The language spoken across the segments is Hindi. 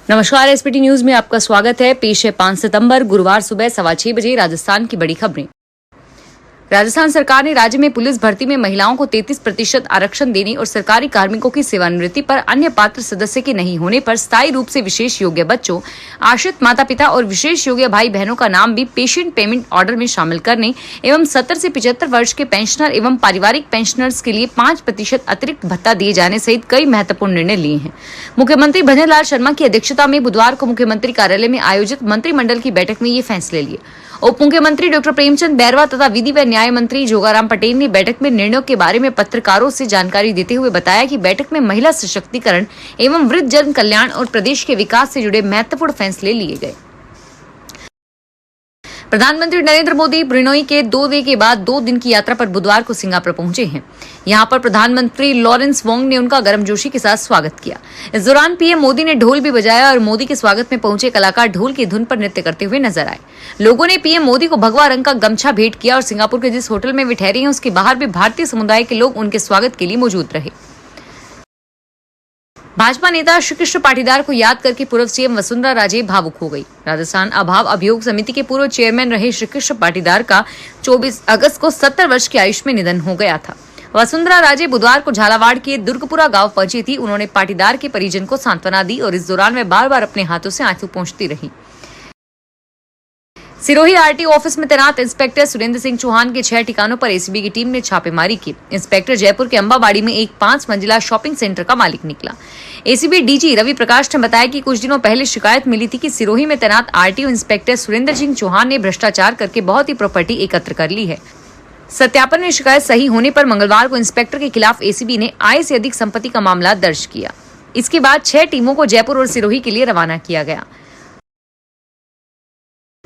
नमस्कार, एसपीटी न्यूज में आपका स्वागत है। पेश है 5 सितंबर गुरुवार सुबह 6:15 बजे राजस्थान की बड़ी खबरें। राजस्थान सरकार ने राज्य में पुलिस भर्ती में महिलाओं को 33% आरक्षण देने और सरकारी कार्मिकों की सेवानिवृत्ति पर अन्य पात्र सदस्य के नहीं होने पर स्थायी रूप से विशेष योग्य बच्चों, आश्रित माता पिता और विशेष योग्य भाई बहनों का नाम भी पेशेंट पेमेंट ऑर्डर में शामिल करने एवं 70 से 75 वर्ष के पेंशनर एवं पारिवारिक पेंशनर्स के लिए 5% अतिरिक्त भत्ता दिए जाने सहित कई महत्वपूर्ण निर्णय लिए हैं। मुख्यमंत्री भजन लाल शर्मा की अध्यक्षता में बुधवार को मुख्यमंत्री कार्यालय में आयोजित मंत्रिमंडल की बैठक में ये फैसले लिए। उप मुख्यमंत्री डॉक्टर प्रेमचंद बैरवा तथा विधि व न्याय मंत्री जोगाराम पटेल ने बैठक में निर्णयों के बारे में पत्रकारों से जानकारी देते हुए बताया कि बैठक में महिला सशक्तिकरण एवं वृद्ध जन कल्याण और प्रदेश के विकास से जुड़े महत्वपूर्ण फैसले लिए गए। प्रधानमंत्री नरेंद्र मोदी ब्रुनई के 2 दिन के बाद 2 दिन की यात्रा पर बुधवार को सिंगापुर पहुंचे हैं। यहां पर प्रधानमंत्री लॉरेंस वोंग ने उनका गर्मजोशी के साथ स्वागत किया। इस दौरान पीएम मोदी ने ढोल भी बजाया और मोदी के स्वागत में पहुंचे कलाकार ढोल की धुन पर नृत्य करते हुए नजर आए। लोगों ने पीएम मोदी को भगवा रंग का गमछा भेंट किया और सिंगापुर के जिस होटल में वे ठहरे हैं उसके बाहर भी भारतीय समुदाय के लोग उनके स्वागत के लिए मौजूद रहे। भाजपा नेता श्री कृष्ण पाटीदार को याद करके पूर्व सीएम वसुंधरा राजे भावुक हो गई। राजस्थान अभाव अभियोग समिति के पूर्व चेयरमैन रहे श्री कृष्ण पाटीदार का 24 अगस्त को 70 वर्ष की आयुष में निधन हो गया था। वसुंधरा राजे बुधवार को झालावाड़ के दुर्गपुरा गांव पहुंची थी। उन्होंने पाटीदार के परिजन को सांत्वना दी और इस दौरान वे बार-बार अपने हाथों से आंसू पोंछती रही। सिरोही आरटीओ ऑफिस में तैनात इंस्पेक्टर सुरेंद्र सिंह चौहान के 6 ठिकानों पर एसीबी की टीम ने छापेमारी की। इंस्पेक्टर जयपुर के अंबाबाड़ी में एक 5 मंजिला शॉपिंग सेंटर का मालिक निकला। एसीबी डीजी रवि प्रकाश ने बताया कि कुछ दिनों पहले शिकायत मिली थी कि सिरोही में तैनात आरटीओ इंस्पेक्टर सुरेंद्र सिंह चौहान ने भ्रष्टाचार करके बहुत ही प्रॉपर्टी एकत्र कर ली है। सत्यापन में शिकायत सही होने पर मंगलवार को इंस्पेक्टर के खिलाफ एसीबी ने आय से अधिक संपत्ति का मामला दर्ज किया। इसके बाद 6 टीमों को जयपुर और सिरोही के लिए रवाना किया गया।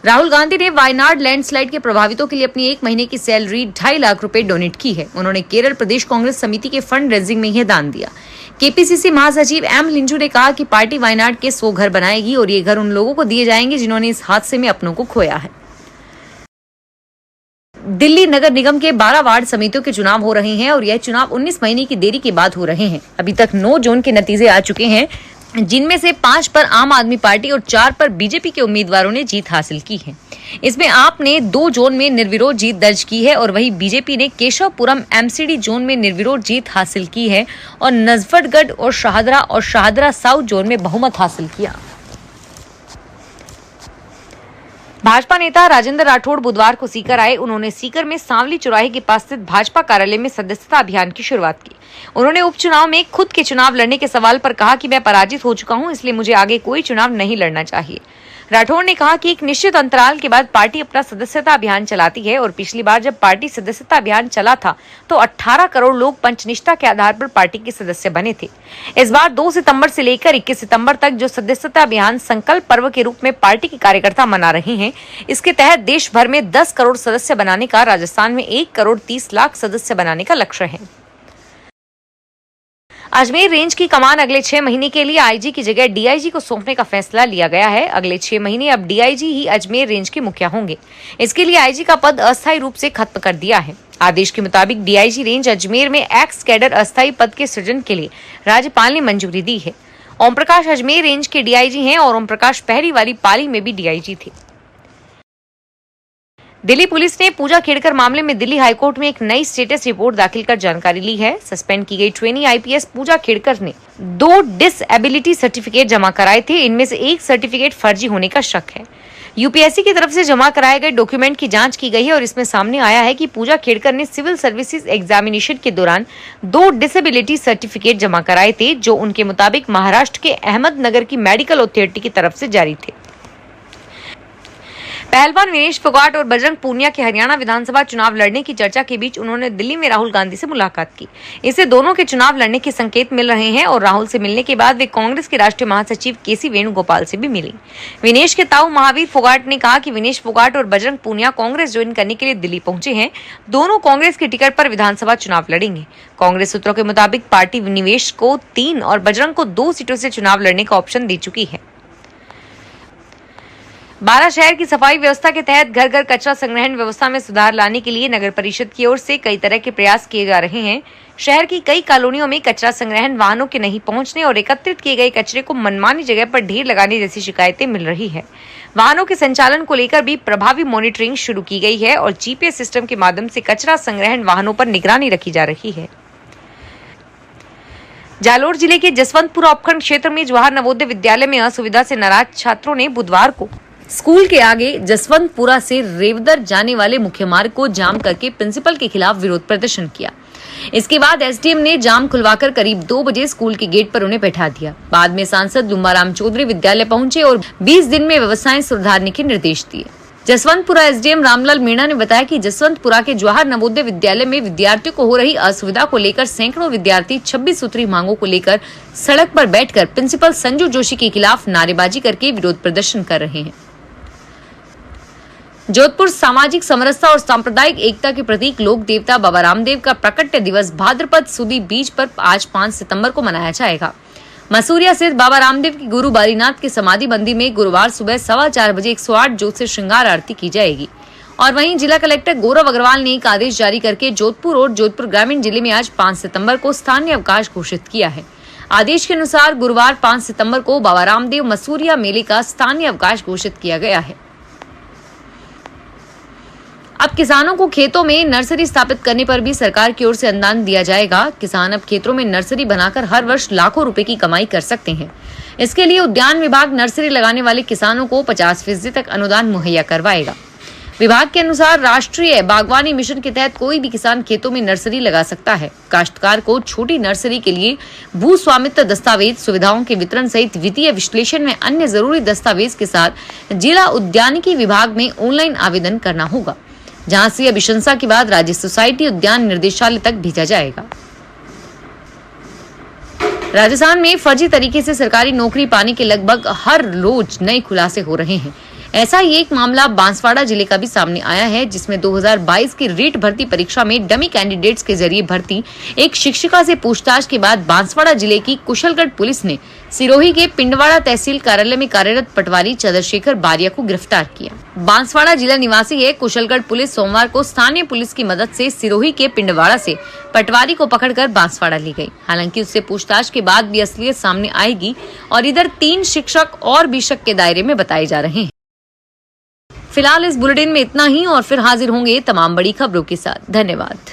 राहुल गांधी ने वायनाड लैंडस्लाइड के प्रभावितों के लिए अपनी 1 महीने की सैलरी 2.5 लाख रुपए डोनेट की है। उन्होंने केरल प्रदेश कांग्रेस समिति के फंड रेजिंग में यह दान दिया। केपीसीसी महासचिव एम लिंजू ने कहा कि पार्टी वायनाड के 100 घर बनाएगी और ये घर उन लोगों को दिए जाएंगे जिन्होंने इस हादसे में अपनों को खोया है। दिल्ली नगर निगम के 12 वार्ड समितियों के चुनाव हो रहे हैं और यह चुनाव 19 महीने की देरी के बाद हो रहे हैं। अभी तक 9 जोन के नतीजे आ चुके हैं, जिनमें से 5 पर आम आदमी पार्टी और 4 पर बीजेपी के उम्मीदवारों ने जीत हासिल की है। इसमें आप ने 2 जोन में निर्विरोध जीत दर्ज की है और वहीं बीजेपी ने केशवपुरम एमसीडी जोन में निर्विरोध जीत हासिल की है और नजफगढ़ और शाहदरा साउथ जोन में बहुमत हासिल किया। भाजपा नेता राजेंद्र राठौड़ बुधवार को सीकर आए। उन्होंने सीकर में सांवली चौराहे के पास स्थित भाजपा कार्यालय में सदस्यता अभियान की शुरुआत की। उन्होंने उपचुनाव में खुद के चुनाव लड़ने के सवाल पर कहा कि मैं पराजित हो चुका हूं, इसलिए मुझे आगे कोई चुनाव नहीं लड़ना चाहिए। राठौड़ ने कहा कि एक निश्चित अंतराल के बाद पार्टी अपना सदस्यता अभियान चलाती है और पिछली बार जब पार्टी सदस्यता अभियान चला था तो 18 करोड़ लोग पंचनिष्ठा के आधार पर पार्टी के सदस्य बने थे। इस बार 2 सितंबर से लेकर 21 सितंबर तक जो सदस्यता अभियान संकल्प पर्व के रूप में पार्टी के कार्यकर्ता मना रहे हैं, इसके तहत देश भर में 10 करोड़ सदस्य बनाने का, राजस्थान में 1 करोड़ 30 लाख सदस्य बनाने का लक्ष्य है। अजमेर रेंज की कमान अगले 6 महीने के लिए आईजी की जगह डीआईजी को सौंपने का फैसला लिया गया है। अगले 6 महीने अब डीआईजी ही अजमेर रेंज के मुखिया होंगे। इसके लिए आईजी का पद अस्थायी रूप से खत्म कर दिया है। आदेश के मुताबिक डीआईजी रेंज अजमेर में एक्स कैडर अस्थायी पद के सृजन के लिए राज्यपाल ने मंजूरी दी है। ओम प्रकाश अजमेर रेंज के डीआईजी हैं और ओम प्रकाश पहली वाली पाली में भी डीआईजी थे। दिल्ली पुलिस ने पूजा खेड़कर मामले में दिल्ली हाईकोर्ट में एक नई स्टेटस रिपोर्ट दाखिल कर जानकारी ली है। सस्पेंड की गई ट्रेनी आईपीएस पूजा खेड़कर ने 2 डिसएबिलिटी सर्टिफिकेट जमा कराए थे। इनमें से एक सर्टिफिकेट फर्जी होने का शक है। यूपीएससी की तरफ से जमा कराए गए डॉक्यूमेंट की जांच की गई है और इसमें सामने आया है कि पूजा खेड़कर ने सिविल सर्विसेज एग्जामिनेशन के दौरान 2 डिसेबिलिटी सर्टिफिकेट जमा कराए थे, जो उनके मुताबिक महाराष्ट्र के अहमदनगर की मेडिकल अथॉरिटी की तरफ से जारी थे। पहलवान विनेश फोगाट और बजरंग पूनिया के हरियाणा विधानसभा चुनाव लड़ने की चर्चा के बीच उन्होंने दिल्ली में राहुल गांधी से मुलाकात की। इससे दोनों के चुनाव लड़ने के संकेत मिल रहे हैं और राहुल से मिलने के बाद वे कांग्रेस के राष्ट्रीय महासचिव केसी वेणुगोपाल से भी मिली। विनेश के ताऊ महावीर फोगाट ने कहा कि विनेश फोगाट और बजरंग पूनिया कांग्रेस ज्वाइन करने के लिए दिल्ली पहुंचे हैं। दोनों कांग्रेस के टिकट पर विधानसभा चुनाव लड़ेंगे। कांग्रेस सूत्रों के मुताबिक पार्टी विनिवेश को 3 और बजरंग को 2 सीटों से चुनाव लड़ने का ऑप्शन दे चुकी है। 12 शहर की सफाई व्यवस्था के तहत घर घर कचरा संग्रहण व्यवस्था में सुधार लाने के लिए नगर परिषद की ओर से कई तरह के प्रयास किए जा रहे हैं। शहर की कई कॉलोनियों में कचरा संग्रहण वाहनों के नहीं पहुंचने और एकत्रित किए गए कचरे को मनमानी जगह पर ढेर लगाने जैसी शिकायतें मिल रही है। वाहनों के संचालन को लेकर भी प्रभावी मॉनिटरिंग शुरू की गई है और जीपीएस सिस्टम के माध्यम से कचरा संग्रहण वाहनों पर निगरानी रखी जा रही है। जालोर जिले के जसवंतपुरा उपखंड क्षेत्र में जवाहर नवोदय विद्यालय में असुविधा से नाराज छात्रों ने बुधवार को स्कूल के आगे जसवंतपुरा से रेवदर जाने वाले मुख्य मार्ग को जाम करके प्रिंसिपल के खिलाफ विरोध प्रदर्शन किया। इसके बाद एसडीएम ने जाम खुलवाकर करीब 2 बजे स्कूल के गेट पर उन्हें बैठा दिया। बाद में सांसद लुम्बाराम चौधरी विद्यालय पहुंचे और 20 दिन में व्यवस्थाएं सुधारने के निर्देश दिए। जसवंतपुरा एसडीएम रामलाल मीणा ने बताया कि जसवंतपुरा के जवाहर नवोदय विद्यालय में विद्यार्थियों को हो रही असुविधा को लेकर सैकड़ों विद्यार्थी 26 सूत्री मांगों को लेकर सड़क पर बैठकर प्रिंसिपल संजू जोशी के खिलाफ नारेबाजी करके विरोध प्रदर्शन कर रहे हैं। जोधपुर सामाजिक समरसता और सांप्रदायिक एकता के प्रतीक लोक देवता बाबा रामदेव का प्रकट दिवस भाद्रपद सुदी बीज पर आज 5 सितंबर को मनाया जाएगा। मसूरिया स्थित बाबा रामदेव की गुरु बारीनाथ के समाधि मंदिर में गुरुवार सुबह 4:15 बजे 108 जोत से श्रृंगार आरती की जाएगी। और वहीं जिला कलेक्टर गौरव अग्रवाल ने एक आदेश जारी करके जोधपुर और जोधपुर ग्रामीण जिले में आज 5 सितंबर को स्थानीय अवकाश घोषित किया है। आदेश के अनुसार गुरुवार 5 सितंबर को बाबा रामदेव मसूरिया मेले का स्थानीय अवकाश घोषित किया गया है। अब किसानों को खेतों में नर्सरी स्थापित करने पर भी सरकार की ओर से अनुदान दिया जाएगा। किसान अब खेतों में नर्सरी बनाकर हर वर्ष लाखों रुपए की कमाई कर सकते हैं। इसके लिए उद्यान विभाग नर्सरी लगाने वाले किसानों को 50% तक अनुदान मुहैया करवाएगा। विभाग के अनुसार राष्ट्रीय बागवानी मिशन के तहत कोई भी किसान खेतों में नर्सरी लगा सकता है। काश्तकार को छोटी नर्सरी के लिए भू स्वामित्व दस्तावेज, सुविधाओं के वितरण सहित वित्तीय विश्लेषण में अन्य जरूरी दस्तावेज के साथ जिला उद्यानिकी विभाग में ऑनलाइन आवेदन करना होगा, जहां से अभिशंसा के बाद राज्य सोसाइटी उद्यान निर्देशालय तक भेजा जाएगा। राजस्थान में फर्जी तरीके से सरकारी नौकरी पाने के लगभग हर रोज नए खुलासे हो रहे हैं। ऐसा ही एक मामला बांसवाड़ा जिले का भी सामने आया है, जिसमें 2022 की रीट भर्ती परीक्षा में डमी कैंडिडेट्स के जरिए भर्ती एक शिक्षिका से पूछताछ के बाद बांसवाड़ा जिले की कुशलगढ़ पुलिस ने सिरोही के पिंडवाड़ा तहसील कार्यालय में कार्यरत पटवारी चंद्रशेखर बारिया को गिरफ्तार किया। बांसवाड़ा जिला निवासी है कुशलगढ़ पुलिस सोमवार को स्थानीय पुलिस की मदद से सिरोही के पिंडवाड़ा से पटवारी को पकड़कर बांसवाड़ा ली गई। हालांकि उससे पूछताछ के बाद भी असलियत सामने आएगी और इधर 3 शिक्षक और भी शक के दायरे में बताए जा रहे हैं। फिलहाल इस बुलेटिन में इतना ही और फिर हाजिर होंगे तमाम बड़ी खबरों के साथ। धन्यवाद।